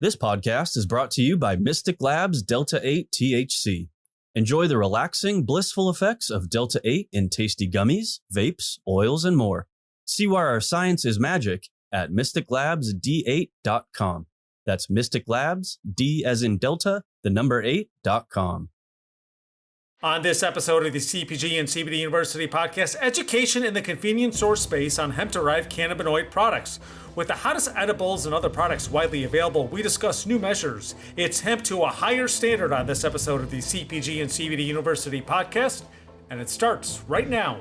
This podcast is brought to you by Mystic Labs Delta 8 THC. Enjoy the relaxing, blissful effects of Delta 8 in tasty gummies, vapes, oils, and more. See why our science is magic at mysticlabsd8.com. That's Mystic Labs, D as in Delta, the number 8.com. On this episode of the CPG and CBD University podcast, education in the convenience store space on hemp-derived cannabinoid products. With the hottest edibles and other products widely available, we discuss new measures. It's hemp to a higher standard on this episode of the CPG and CBD University podcast, and it starts right now.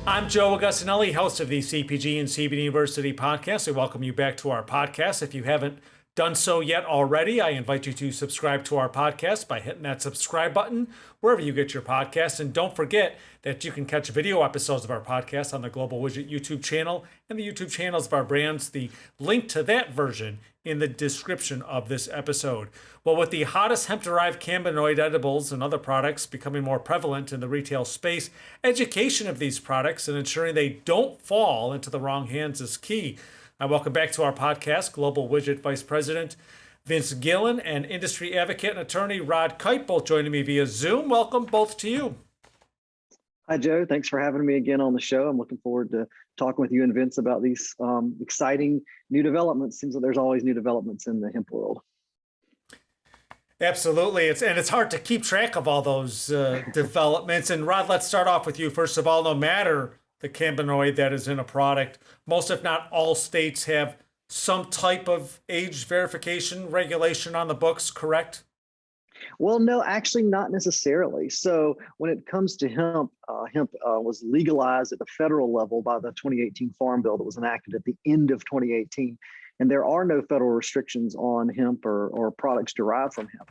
I'm Joe Augustinelli, host of the CPG and CBD University podcast. I welcome you back to our podcast. If you haven't done so yet already, I invite you to subscribe to our podcast by hitting that subscribe button wherever you get your podcasts. And don't forget that you can catch video episodes of our podcast on the Global Widget YouTube channel and the YouTube channels of our brands. The link to that version in the description of this episode. Well, with the hottest hemp-derived cannabinoid edibles and other products becoming more prevalent in the retail space, education of these products and ensuring they don't fall into the wrong hands is key. I welcome back to our podcast, Global Widget Vice President Vince Gillen and industry advocate and attorney Rod Kight, both joining me via Zoom. Welcome both to you. Hi, Joe. Thanks for having me again on the show. I'm looking forward to talking with you and Vince about these exciting new developments. Seems like there's always new developments in the hemp world. Absolutely. It's hard to keep track of all those developments. And Rod, let's start off with you. First of all, no matter the cannabinoid that is in a product, most if not all states have some type of age verification regulation on the books, correct? Well, no, actually not necessarily. So when it comes to hemp, hemp was legalized at the federal level by the 2018 Farm Bill that was enacted at the end of 2018. And there are no federal restrictions on hemp or products derived from hemp.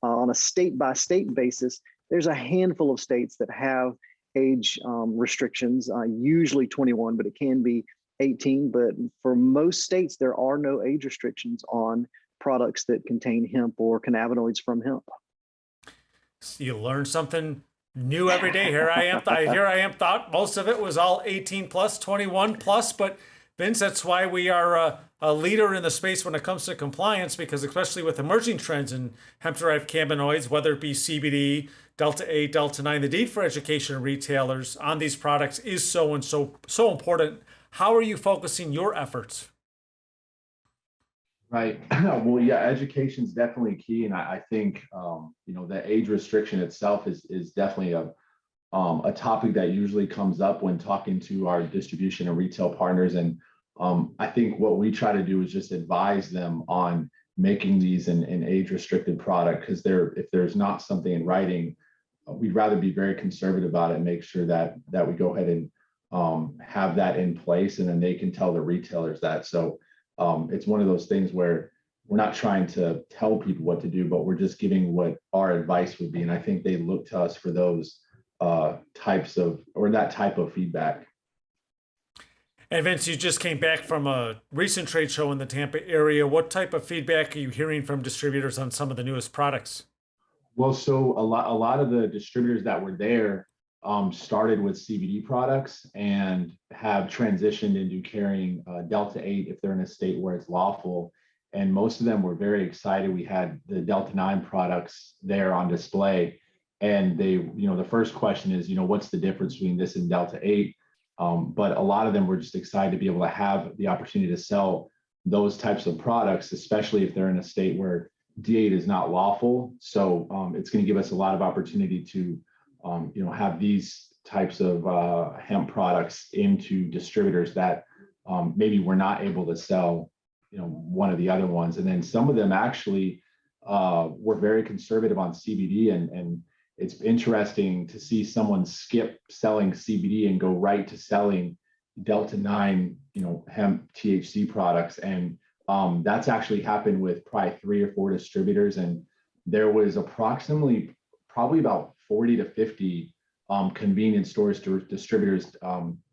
On a state-by-state basis, there's a handful of states that have age restrictions, usually 21, but it can be 18. But for most states, there are no age restrictions on products that contain hemp or cannabinoids from hemp. You learn something new every day. Here I am, thought most of it was all 18 plus, 21 plus, but Vince, that's why we are a leader in the space when it comes to compliance, because especially with emerging trends in hemp-derived cannabinoids, whether it be CBD, Delta 8, Delta 9, the need for education retailers on these products is so important. How are you focusing your efforts? Right. Well, yeah, education is definitely key. And I think, the age restriction itself is definitely a topic that usually comes up when talking to our distribution and retail partners. And I think what we try to do is just advise them on making these an age restricted product, because if there's not something in writing, we'd rather be very conservative about it and make sure that we go ahead and have that in place, and then they can tell the retailers that. So it's one of those things where we're not trying to tell people what to do, but we're just giving what our advice would be. And I think they look to us for those that type of feedback. And Vince, you just came back from a recent trade show in the Tampa area. What type of feedback are you hearing from distributors on some of the newest products? Well, so a lot of the distributors that were there started with CBD products and have transitioned into carrying Delta 8 if they're in a state where it's lawful. And most of them were very excited. We had the Delta 9 products there on display. And they, the first question is, what's the difference between this and Delta 8? But a lot of them were just excited to be able to have the opportunity to sell those types of products, especially if they're in a state where D8 is not lawful. So it's going to give us a lot of opportunity to, have these types of hemp products into distributors that maybe we're not able to sell, one of the other ones. And then some of them actually were very conservative on CBD, and it's interesting to see someone skip selling CBD and go right to selling Delta 9, hemp THC products. And that's actually happened with probably 3 or 4 distributors. And there was probably about 40 to 50 convenience stores, distributors,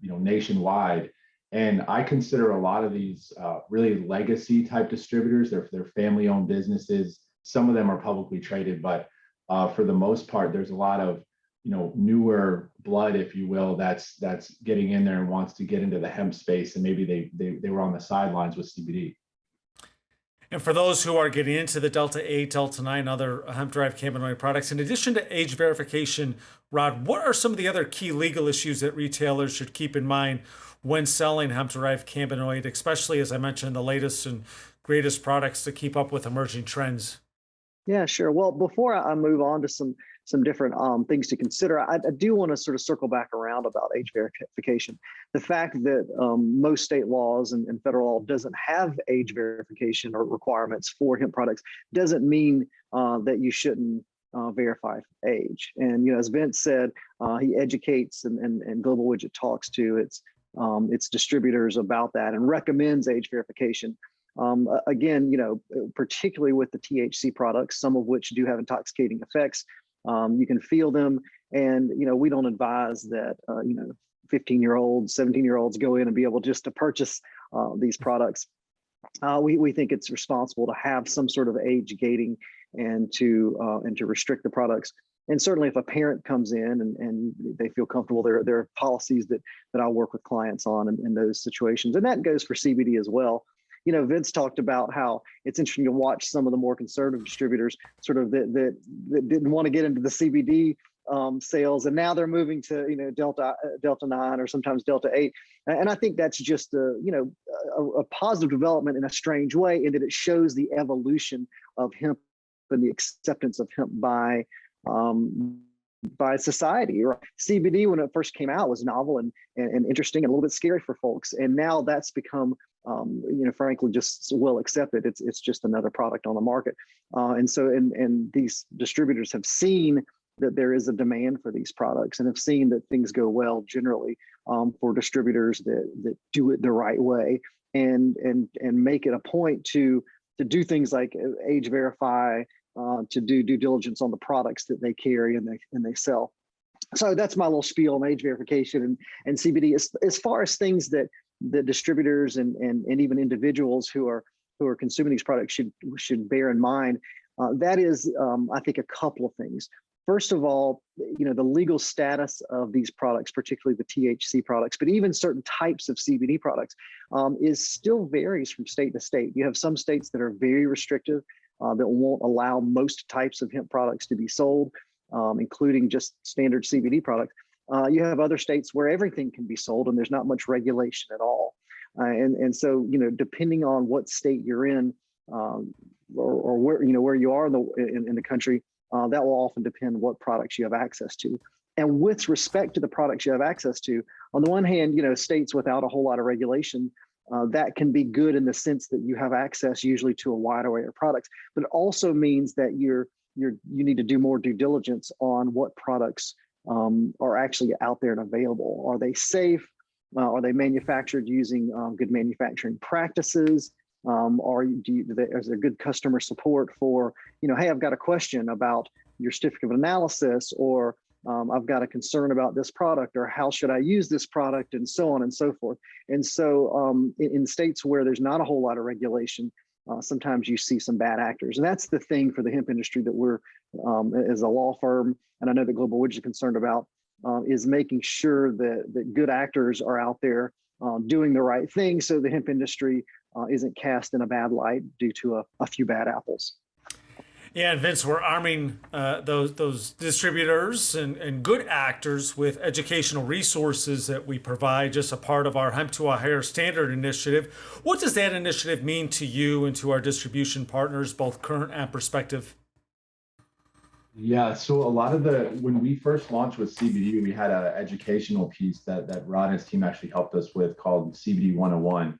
nationwide. And I consider a lot of these really legacy type distributors. They're family owned businesses. Some of them are publicly traded, but for the most part, there's a lot of newer blood, if you will, that's getting in there and wants to get into the hemp space, and maybe they were on the sidelines with CBD. And for those who are getting into the Delta 8, Delta 9, other hemp-derived cannabinoid products, in addition to age verification, Rod, what are some of the other key legal issues that retailers should keep in mind when selling hemp-derived cannabinoid, especially, as I mentioned, the latest and greatest products to keep up with emerging trends? Yeah, sure. Well, before I move on to some different things to consider, I do want to sort of circle back around about age verification. The fact that most state laws and federal law doesn't have age verification or requirements for hemp products doesn't mean that you shouldn't verify age. And as Vince said, he educates and Global Widget talks to its distributors about that and recommends age verification. Again, particularly with the THC products, some of which do have intoxicating effects. You can feel them, and we don't advise that 15-year-olds, 17-year-olds go in and be able just to purchase these products. We think it's responsible to have some sort of age gating and to restrict the products. And certainly, if a parent comes in and they feel comfortable, there are policies that I work with clients on in those situations, and that goes for CBD as well. Vince talked about how it's interesting to watch some of the more conservative distributors sort of that didn't want to get into the CBD sales, and now they're moving to Delta 9 or sometimes Delta 8, and I think that's just a positive development in a strange way, in that it shows the evolution of hemp and the acceptance of hemp by society. CBD, when it first came out, was novel and interesting and a little bit scary for folks, and now that's become frankly, just well accepted. It's just another product on the market, and these distributors have seen that there is a demand for these products, and have seen that things go well generally for distributors that do it the right way and make it a point to do things like age verify, to do due diligence on the products that they carry and they sell. So that's my little spiel on age verification and CBD. As far as things that the distributors and even individuals who are consuming these products should bear in mind, that is, I think, a couple of things. First of all, the legal status of these products, particularly the THC products, but even certain types of CBD products, is still varies from state to state. You have some states that are very restrictive, that won't allow most types of hemp products to be sold, including just standard CBD products. You have other states where everything can be sold and there's not much regulation at all. And so, depending on what state you're in, or where you are in the country, that will often depend what products you have access to. And with respect to the products you have access to, on the one hand, states without a whole lot of regulation, that can be good in the sense that you have access usually to a wide array of products, but it also means that you need to do more due diligence on what products are actually out there and available. Are they safe? Are they manufactured using good manufacturing practices? Is there good customer support for, hey, I've got a question about your certificate of analysis, or I've got a concern about this product, or how should I use this product, and so on and so forth. And so in states where there's not a whole lot of regulation, sometimes you see some bad actors. And that's the thing for the hemp industry that we're, as a law firm, and I know that Global Widget is concerned about, is making sure that good actors are out there doing the right thing, so the hemp industry isn't cast in a bad light due to a few bad apples. Yeah, and Vince, we're arming those distributors and good actors with educational resources that we provide, just a part of our Hemp to a Higher Standard initiative. What does that initiative mean to you and to our distribution partners, both current and prospective? Yeah, so when we first launched with CBD, we had an educational piece that Rod and his team actually helped us with, called CBD 101.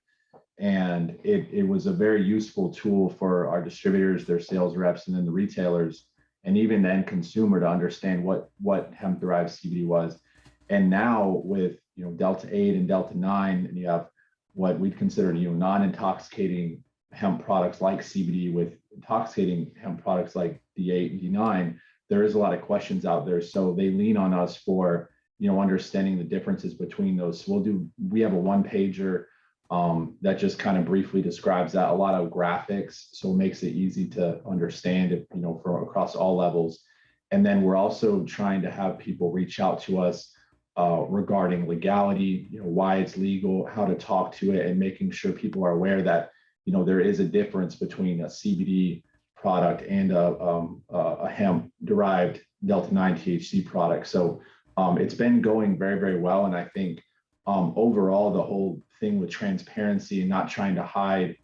And it was a very useful tool for our distributors, their sales reps, and then the retailers, and even the end consumer, to understand what hemp-derived CBD was. And now with Delta 8 and Delta 9, and you have what we'd consider non-intoxicating hemp products like CBD with intoxicating hemp products like D8 and D9, there is a lot of questions out there. So they lean on us for understanding the differences between those. So we have a one pager that just kind of briefly describes that, a lot of graphics, so it makes it easy to understand it, for across all levels. And then we're also trying to have people reach out to us regarding legality, why it's legal, how to talk to it, and making sure people are aware that, there is a difference between a CBD product and a hemp-derived Delta-9 THC product. So it's been going very, very well. And I think overall, the whole thing with transparency and not trying to hide,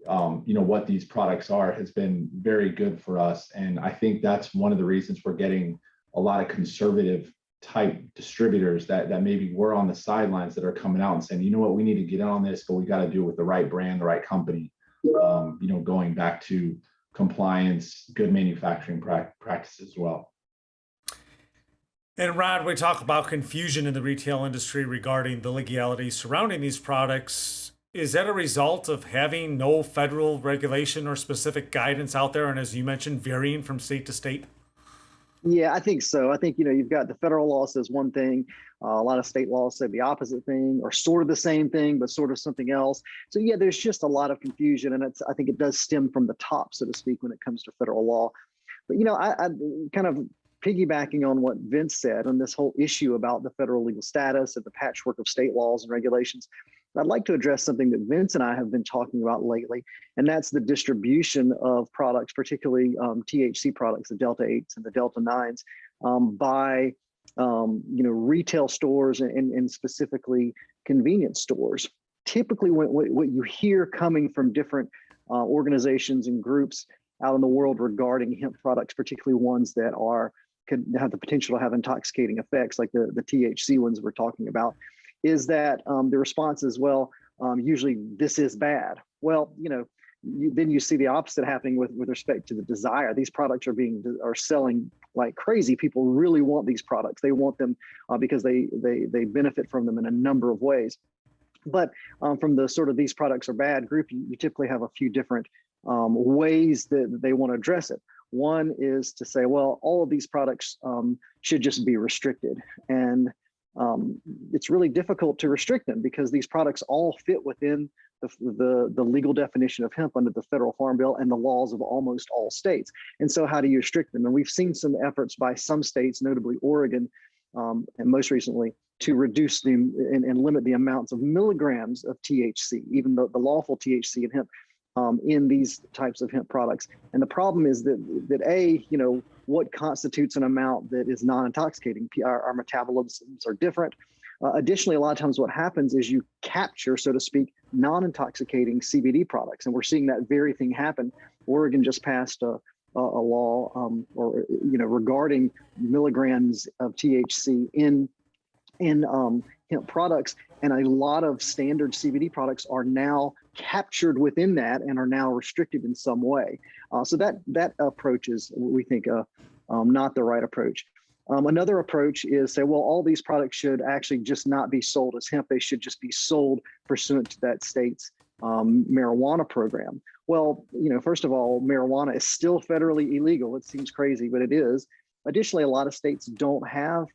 what these products are has been very good for us. And I think that's one of the reasons we're getting a lot of conservative type distributors that maybe were on the sidelines that are coming out and saying, we need to get on this, but we got to do it with the right brand, the right company, going back to compliance, good manufacturing practices as well. And Rod, we talk about confusion in the retail industry regarding the legality surrounding these products. Is that a result of having no federal regulation or specific guidance out there? And as you mentioned, varying from state to state? Yeah, I think so. I think, you've got the federal law says one thing, a lot of state laws say the opposite thing, or sort of the same thing, but sort of something else. So yeah, there's just a lot of confusion. And I think it does stem from the top, so to speak, when it comes to federal law. But, I kind of piggybacking on what Vince said on this whole issue about the federal legal status and the patchwork of state laws and regulations, I'd like to address something that Vince and I have been talking about lately, and that's the distribution of products, particularly THC products, the Delta-8s and the Delta-9s, by retail stores and specifically convenience stores. Typically, what you hear coming from different organizations and groups out in the world regarding hemp products, particularly ones that could have the potential to have intoxicating effects, like the THC ones we're talking about, is that the response is, well, usually this is bad. Well, then you see the opposite happening with respect to the desire. These products are selling like crazy. People really want these products. They want them because they benefit from them in a number of ways. But from the sort of these products are bad group, you typically have a few different ways that they want to address it. One is to say, well, all of these products should just be restricted. And it's really difficult to restrict them because these products all fit within the legal definition of hemp under the federal farm bill and the laws of almost all states. And so how do you restrict them? And we've seen some efforts by some states, notably Oregon, and most recently, to reduce them and limit the amounts of milligrams of THC, even the lawful THC in hemp, in these types of hemp products. And the problem is that what constitutes an amount that is non-intoxicating? Our metabolisms are different. Additionally, a lot of times what happens is you capture, so to speak, non-intoxicating CBD products. And we're seeing that very thing happen. Oregon just passed a law regarding milligrams of THC in hemp products, and a lot of standard CBD products are now captured within that and are now restricted in some way. So that approach is, we think, not the right approach. Another approach is say, well, all these products should actually just not be sold as hemp. They should just be sold pursuant to that state's marijuana program. Well, first of all, marijuana is still federally illegal. It seems crazy, but it is. Additionally, a lot of states don't have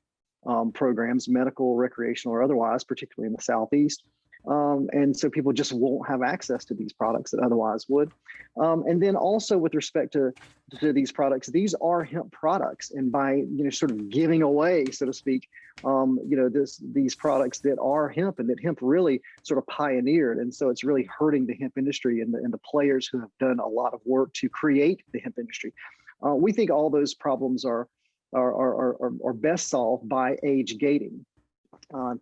programs, medical, recreational, or otherwise, particularly in the Southeast. And so people just won't have access to these products that otherwise would. And then also with respect to these products, these are hemp products. And by, sort of giving away, so to speak, these products that are hemp and that hemp really sort of pioneered. And so it's really hurting the hemp industry and the players who have done a lot of work to create the hemp industry. We think all those problems are best solved by age gating.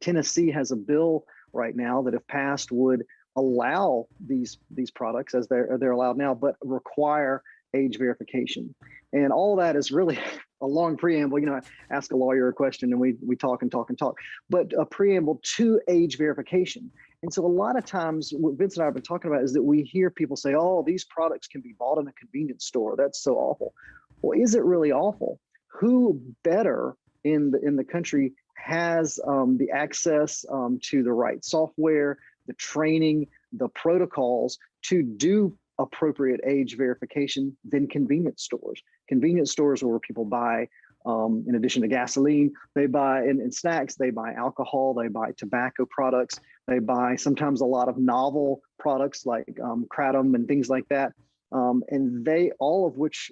Tennessee has a bill right now that, if passed, would allow these products as they're allowed now, but require age verification. And all that is really a long preamble. I ask a lawyer a question and we talk and talk and talk, but a preamble to age verification. And so a lot of times what Vince and I have been talking about is that we hear people say, oh, these products can be bought in a convenience store. That's so awful. Well, is it really awful? Who better in the country has the access to the right software, the training, the protocols to do appropriate age verification than convenience stores? Convenience stores are where people buy In addition to gasoline, they buy in snacks, they buy alcohol, they buy tobacco products, they buy sometimes a lot of novel products like kratom and things like that. And they, all of which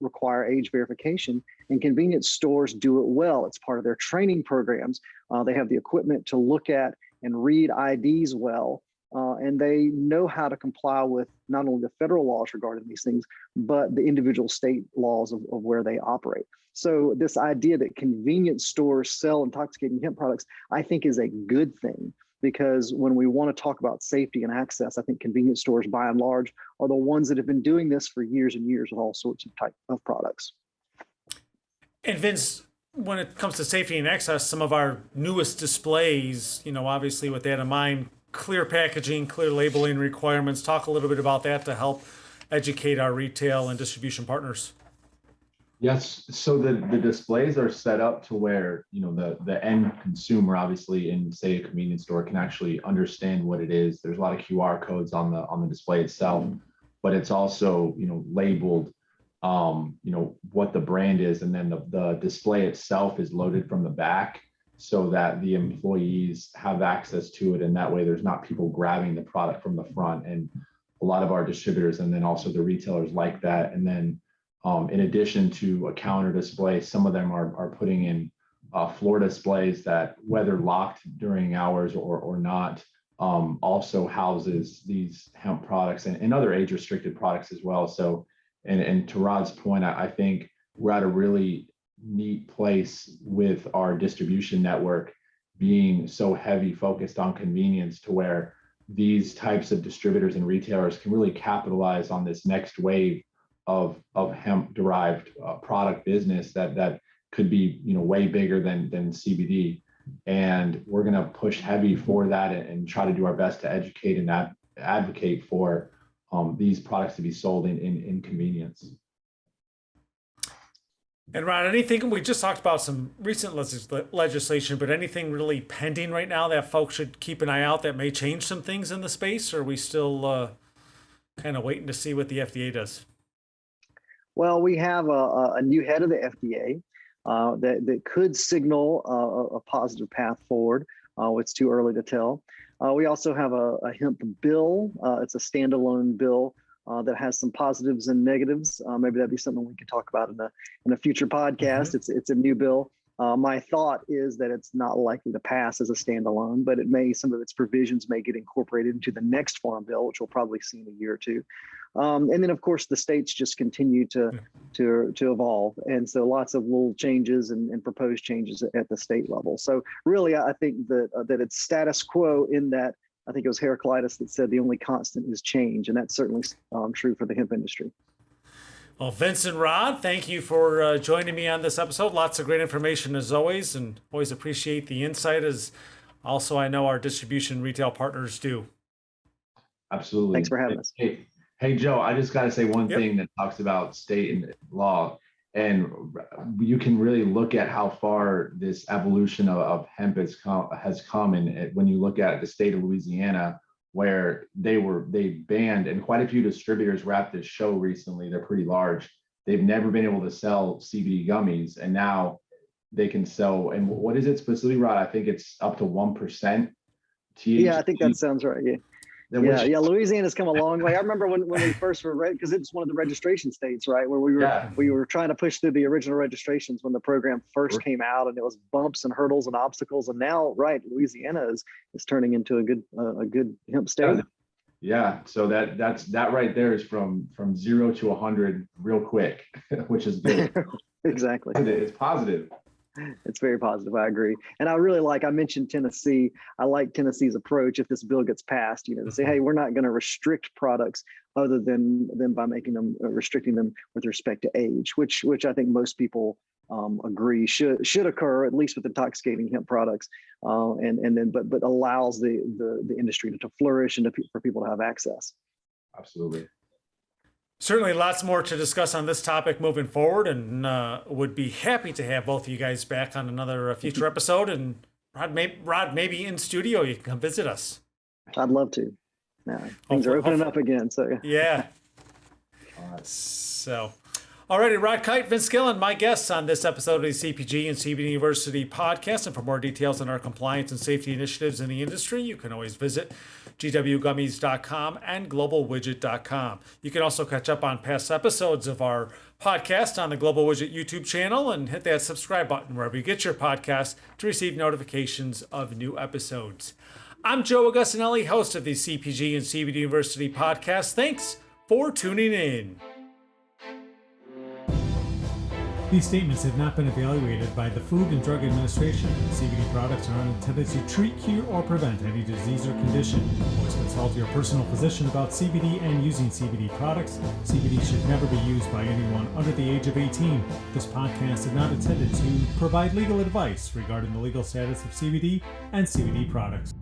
require age verification, and convenience stores do it well. It's part of their training programs. They have the equipment to look at and read IDs well. And they know how to comply with not only the federal laws regarding these things, but the individual state laws of where they operate. So this idea that convenience stores sell intoxicating hemp products, I think is a good thing, because when we want to talk about safety and access, I think convenience stores by and large are the ones that have been doing this for years and years with all sorts of type of products. And Vince, when it comes to safety and access, some of our newest displays, obviously with that in mind, clear packaging, clear labeling requirements. Talk a little bit about that to help educate our retail and distribution partners. Yes, so the displays are set up to where the end consumer, obviously in say a convenience store, can actually understand what it is. There's a lot of QR codes on the display itself, but it's also labeled what the brand is, and then the display itself is loaded from the back so that the employees have access to it, and that way there's not people grabbing the product from the front. And a lot of our distributors and then also the retailers like that. And then in addition to a counter display, some of them are putting in floor displays that, whether locked during hours or not, also houses these hemp products and other age restricted products as well. So, and to Rod's point, I think we're at a really neat place with our distribution network being so heavy focused on convenience, to where these types of distributors and retailers can really capitalize on this next wave of hemp-derived product business that could be way bigger than CBD. And we're going to push heavy for that and try to do our best to educate and advocate for these products to be sold in convenience. And Rod, anything, we just talked about some recent legislation, but anything really pending right now that folks should keep an eye out that may change some things in the space? Or are we still kind of waiting to see what the FDA does? Well, we have a new head of the FDA that could signal a positive path forward. It's too early to tell. We also have a hemp bill. It's a standalone bill that has some positives and negatives. Maybe that'd be something we could talk about in a future podcast. Mm-hmm. It's a new bill. My thought is that it's not likely to pass as a standalone, but some of its provisions may get incorporated into the next farm bill, which we'll probably see in a year or two. And then, of course, the states just continue to evolve, and so lots of little changes and proposed changes at the state level. So really, I think that it's status quo, in that I think it was Heraclitus that said the only constant is change, and that's certainly true for the hemp industry. Well, Vince and Rod, thank you for joining me on this episode. Lots of great information as always, and always appreciate the insight, as also I know our distribution retail partners do. Absolutely. Thanks for having us. Hey, Joe, I just got to say one thing that talks about state and law, and you can really look at how far this evolution of hemp has come. And when you look at the state of Louisiana, where they banned, and quite a few distributors were at this show recently, they're pretty large. They've never been able to sell CBD gummies, and now they can sell. And what is it specifically, Rod? I think it's up to 1% THC. Yeah, I think that sounds right. Yeah. Yeah, Louisiana's come a long way. I remember when we first were because it's one of the registration states, right? Where we were trying to push through the original registrations when the program first came out, and it was bumps and hurdles and obstacles. And now, right, Louisiana is turning into a good hemp state. Yeah, so that right there is from 0 to 100 real quick, which is good. Exactly. It's positive. It's very positive. I agree. And I mentioned Tennessee. I like Tennessee's approach, if this bill gets passed, to say, hey, we're not going to restrict products other than by making them restricting them with respect to age, which I think most people agree should occur, at least with intoxicating hemp products, but allows the industry to flourish and for people to have access. Absolutely. Certainly lots more to discuss on this topic moving forward, and would be happy to have both of you guys back on another future episode. And Rod, maybe in studio, you can come visit us. I'd love to. Things are opening up again. So yeah. So, Alrighty, Rod Kight, Vince Gillen, my guests on this episode of the CPG and CBD University podcast. And for more details on our compliance and safety initiatives in the industry, you can always visit gwgummies.com and globalwidget.com. You can also catch up on past episodes of our podcast on the Global Widget YouTube channel and hit that subscribe button wherever you get your podcast to receive notifications of new episodes. I'm Joe Augustinelli, host of the CPG and CBD University podcast. Thanks for tuning in. These statements have not been evaluated by the Food and Drug Administration. CBD products are not intended to treat, cure, or prevent any disease or condition. Always consult your personal physician about CBD and using CBD products. CBD should never be used by anyone under the age of 18. This podcast is not intended to provide legal advice regarding the legal status of CBD and CBD products.